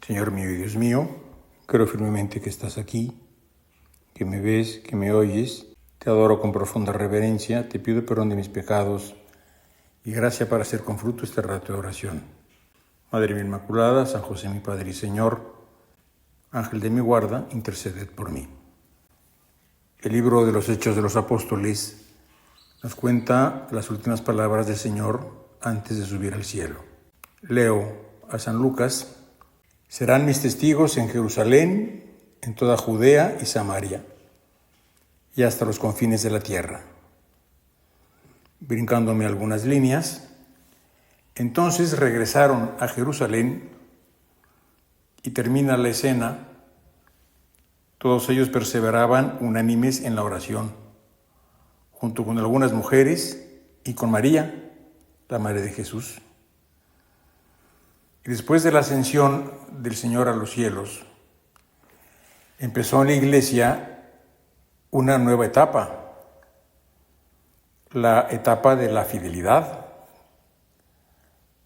Señor mío y Dios mío, creo firmemente que estás aquí, que me ves, que me oyes. Te adoro con profunda reverencia, te pido perdón de mis pecados y gracia para hacer con fruto este rato de oración. Madre mía Inmaculada, San José mi Padre y Señor, Ángel de mi guarda, interceded por mí. El libro de los Hechos de los Apóstoles nos cuenta las últimas palabras del Señor antes de subir al cielo. Leo a San Lucas: serán mis testigos en Jerusalén, en toda Judea y Samaria, y hasta los confines de la tierra. Brincándome algunas líneas, entonces regresaron a Jerusalén y termina la escena. Todos ellos perseveraban unánimes en la oración, junto con algunas mujeres y con María, la madre de Jesús. Y después de la ascensión del Señor a los cielos, empezó en la Iglesia una nueva etapa, la etapa de la fidelidad.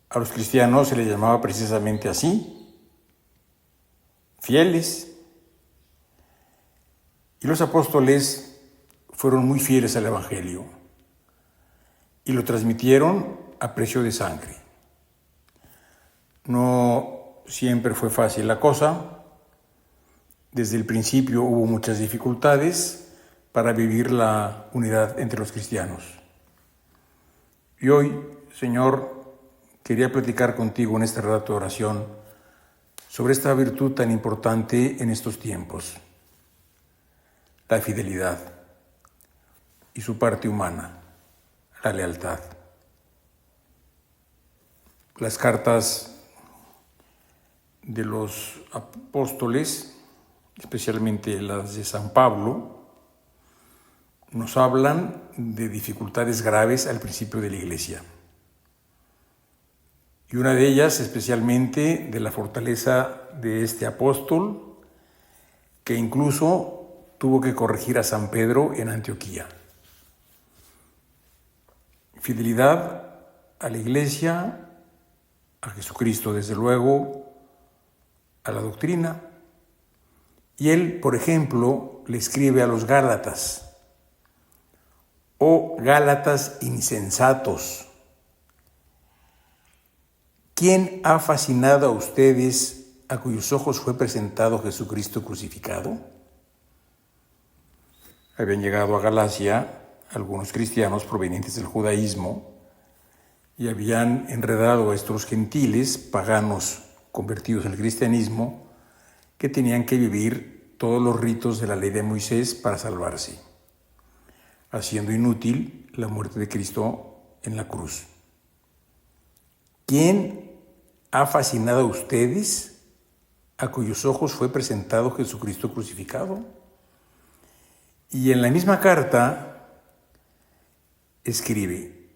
A los cristianos se les llamaba precisamente así, fieles. Y los apóstoles fueron muy fieles al Evangelio y lo transmitieron a precio de sangre. No siempre fue fácil la cosa. Desde el principio hubo muchas dificultades para vivir la unidad entre los cristianos. Y hoy, Señor, quería platicar contigo en este rato de oración sobre esta virtud tan importante en estos tiempos, la fidelidad y su parte humana, la lealtad. Las cartas de los apóstoles, especialmente las de San Pablo, nos hablan de dificultades graves al principio de la Iglesia. Y una de ellas, especialmente, de la fortaleza de este apóstol, que incluso tuvo que corregir a San Pedro en Antioquía. Fidelidad a la Iglesia, a Jesucristo, desde luego, a la doctrina. Y él, por ejemplo, le escribe a los Gálatas: «Oh Gálatas insensatos, ¿quién ha fascinado a ustedes a cuyos ojos fue presentado Jesucristo crucificado?». Habían llegado a Galacia algunos cristianos provenientes del judaísmo y habían enredado a estos gentiles paganos convertidos al cristianismo, que tenían que vivir todos los ritos de la ley de Moisés para salvarse, haciendo inútil la muerte de Cristo en la cruz. ¿Quién ha fascinado a ustedes a cuyos ojos fue presentado Jesucristo crucificado? Y en la misma carta escribe: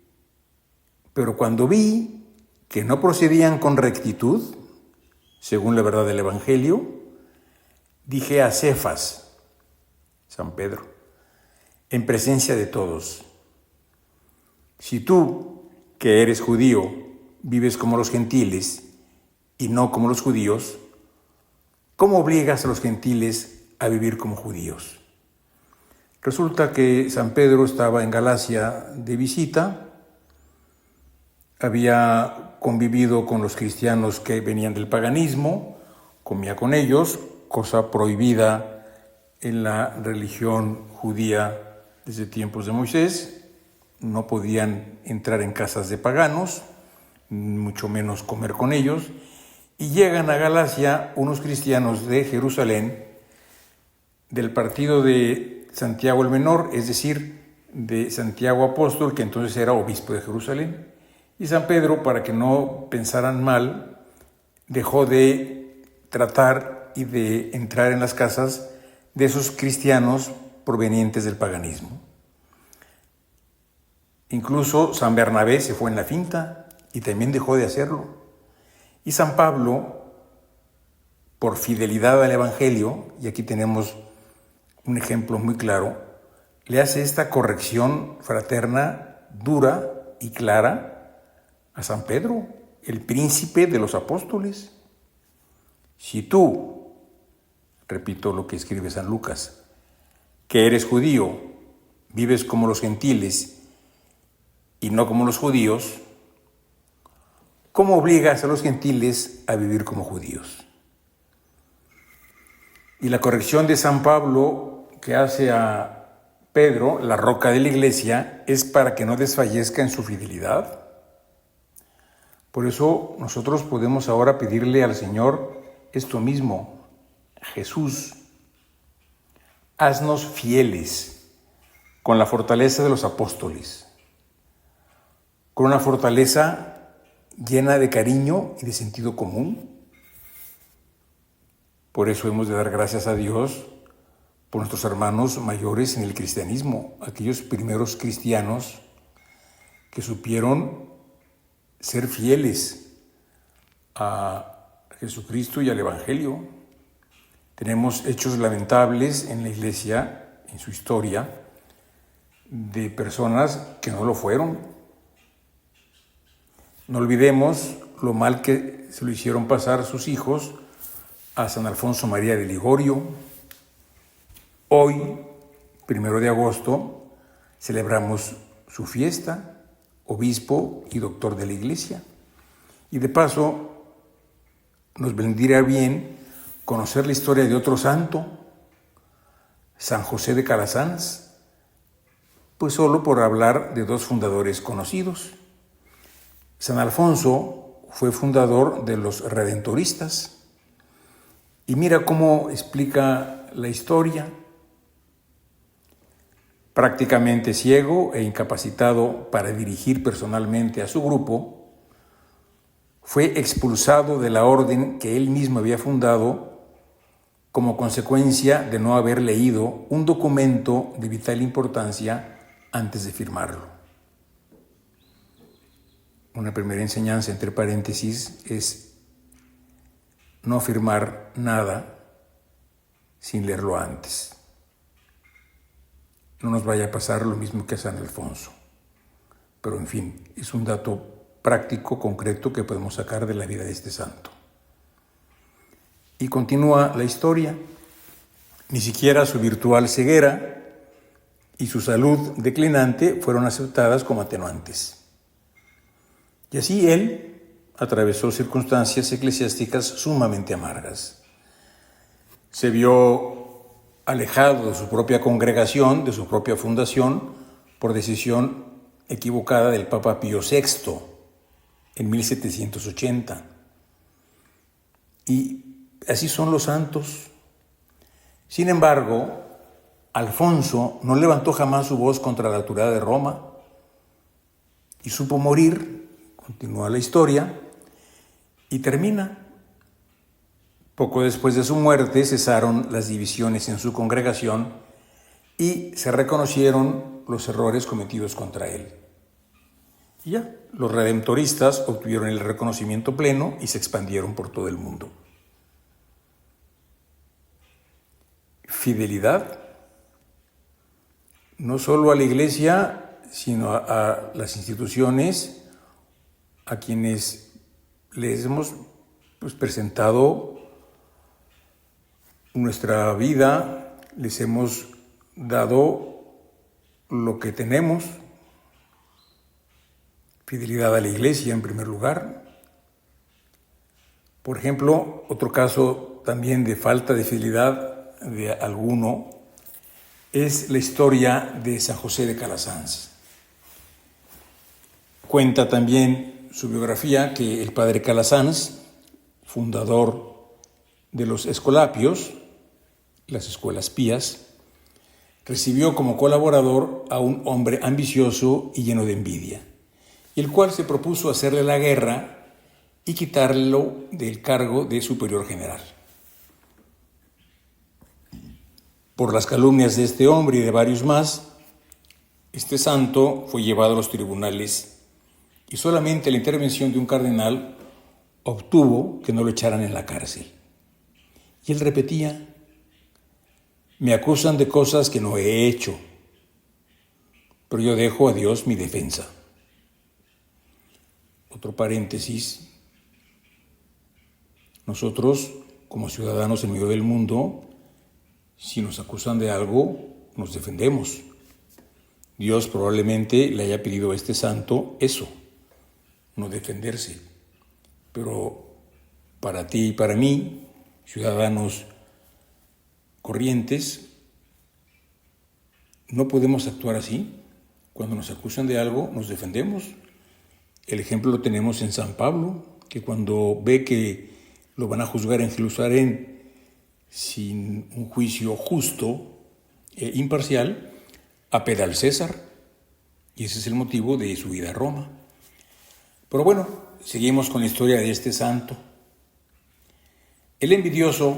pero cuando vi que no procedían con rectitud, según la verdad del Evangelio, dije a Cefas, San Pedro, en presencia de todos: si tú, que eres judío, vives como los gentiles y no como los judíos, ¿cómo obligas a los gentiles a vivir como judíos? Resulta que San Pedro estaba en Galacia de visita, había convivido con los cristianos que venían del paganismo, comía con ellos, cosa prohibida en la religión judía desde tiempos de Moisés. No podían entrar en casas de paganos, mucho menos comer con ellos. Y llegan a Galacia unos cristianos de Jerusalén, del partido de Santiago el Menor, es decir, de Santiago Apóstol, que entonces era obispo de Jerusalén. Y San Pedro, para que no pensaran mal, dejó de tratar y de entrar en las casas de esos cristianos provenientes del paganismo. Incluso San Bernabé se fue en la finta y también dejó de hacerlo. Y San Pablo, por fidelidad al Evangelio, y aquí tenemos un ejemplo muy claro, le hace esta corrección fraterna, dura y clara a San Pedro, el príncipe de los apóstoles. Si tú, repito lo que escribe San Lucas, que eres judío, vives como los gentiles y no como los judíos, ¿cómo obligas a los gentiles a vivir como judíos? Y la corrección de San Pablo que hace a Pedro, la roca de la iglesia, es para que no desfallezca en su fidelidad. Por eso nosotros podemos ahora pedirle al Señor esto mismo: Jesús, haznos fieles con la fortaleza de los apóstoles, con una fortaleza llena de cariño y de sentido común. Por eso hemos de dar gracias a Dios por nuestros hermanos mayores en el cristianismo, aquellos primeros cristianos que supieron ser fieles a Jesucristo y al Evangelio. Tenemos hechos lamentables en la Iglesia, en su historia, de personas que no lo fueron. No olvidemos lo mal que se lo hicieron pasar sus hijos a San Alfonso María de Ligorio. Hoy, 1 de agosto, celebramos su fiesta, obispo y doctor de la Iglesia. Y de paso, nos vendría bien conocer la historia de otro santo, San José de Calasanz, pues solo por hablar de dos fundadores conocidos. San Alfonso fue fundador de los redentoristas. Y mira cómo explica la historia. Prácticamente ciego e incapacitado para dirigir personalmente a su grupo, fue expulsado de la orden que él mismo había fundado como consecuencia de no haber leído un documento de vital importancia antes de firmarlo. Una primera enseñanza, entre paréntesis, es no firmar nada sin leerlo antes. No nos vaya a pasar lo mismo que a San Alfonso. Pero en fin, es un dato práctico, concreto, que podemos sacar de la vida de este santo. Y continúa la historia. Ni siquiera su virtual ceguera y su salud declinante fueron aceptadas como atenuantes. Y así él atravesó circunstancias eclesiásticas sumamente amargas. Se vio alejado de su propia congregación, de su propia fundación, por decisión equivocada del Papa Pío VI en 1780. Y así son los santos. Sin embargo, Alfonso no levantó jamás su voz contra la autoridad de Roma y supo morir. Continúa la historia y termina. Poco después de su muerte cesaron las divisiones en su congregación y se reconocieron los errores cometidos contra él. Y ya, los redentoristas obtuvieron el reconocimiento pleno y se expandieron por todo el mundo. Fidelidad, no solo a la Iglesia, sino a las instituciones a quienes les hemos presentado nuestra vida, les hemos dado lo que tenemos. Fidelidad a la Iglesia en primer lugar. Por ejemplo, otro caso también de falta de fidelidad de alguno es la historia de San José de Calasanz. Cuenta también su biografía que el padre Calasanz, fundador de los Escolapios, las escuelas pías, recibió como colaborador a un hombre ambicioso y lleno de envidia, el cual se propuso hacerle la guerra y quitarlo del cargo de superior general. Por las calumnias de este hombre y de varios más, este santo fue llevado a los tribunales y solamente la intervención de un cardenal obtuvo que no lo echaran en la cárcel. Y él repetía: me acusan de cosas que no he hecho, pero yo dejo a Dios mi defensa. Otro paréntesis. Nosotros como ciudadanos en medio del mundo, si nos acusan de algo, nos defendemos. Dios probablemente le haya pedido a este santo eso, no defenderse. Pero para ti y para mí, ciudadanos corrientes, no podemos actuar así. Cuando nos acusan de algo, nos defendemos. El ejemplo lo tenemos en San Pablo, que cuando ve que lo van a juzgar en Jerusalén sin un juicio justo e imparcial, apela al César, y ese es el motivo de su ida a Roma. Pero bueno, seguimos con la historia de este santo. El envidioso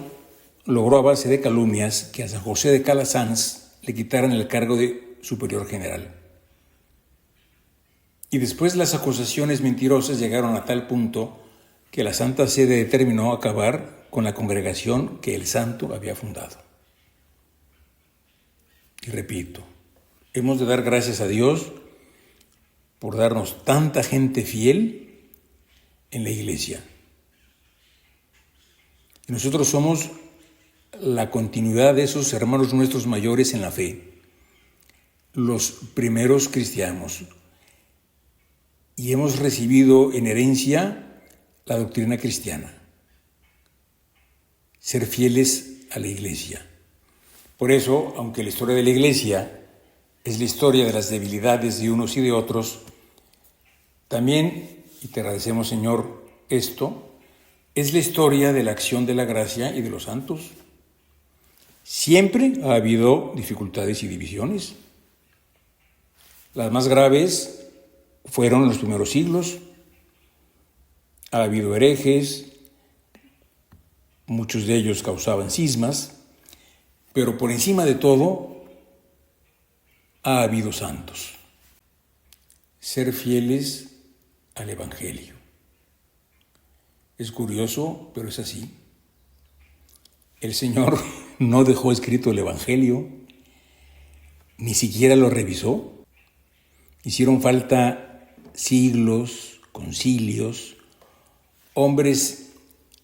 logró a base de calumnias que a San José de Calasanz le quitaran el cargo de superior general. Y después las acusaciones mentirosas llegaron a tal punto que la Santa Sede determinó acabar con la congregación que el santo había fundado. Y repito, hemos de dar gracias a Dios por darnos tanta gente fiel en la iglesia. Y nosotros somos la continuidad de esos hermanos nuestros mayores en la fe, los primeros cristianos. Y hemos recibido en herencia la doctrina cristiana, ser fieles a la iglesia. Por eso, aunque la historia de la iglesia es la historia de las debilidades de unos y de otros, también, y te agradecemos, Señor, esto, es la historia de la acción de la gracia y de los santos. Siempre ha habido dificultades y divisiones. Las más graves fueron en los primeros siglos. Ha habido herejes, muchos de ellos causaban cismas, pero por encima de todo ha habido santos. Ser fieles al Evangelio. Es curioso, pero es así. El Señor no dejó escrito el Evangelio, ni siquiera lo revisó. Hicieron falta siglos, concilios, hombres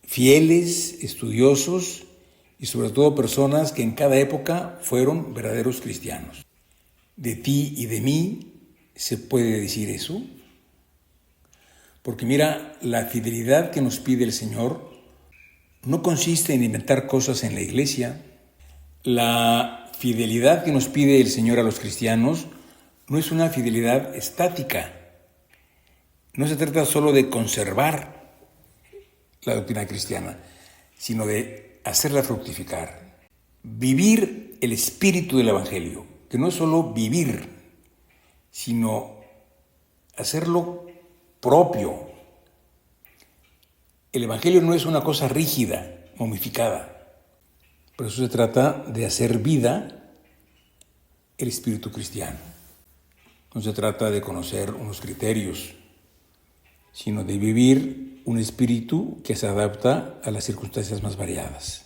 fieles, estudiosos y sobre todo personas que en cada época fueron verdaderos cristianos. ¿De ti y de mí se puede decir eso? Porque mira, la fidelidad que nos pide el Señor no consiste en inventar cosas en la iglesia. La fidelidad que nos pide el Señor a los cristianos no es una fidelidad estática. No se trata solo de conservar la doctrina cristiana, sino de hacerla fructificar. Vivir el espíritu del Evangelio, que no es solo vivir, sino hacerlo propio. El Evangelio no es una cosa rígida, momificada. Por eso se trata de hacer vida el espíritu cristiano. No se trata de conocer unos criterios, sino de vivir un espíritu que se adapta a las circunstancias más variadas.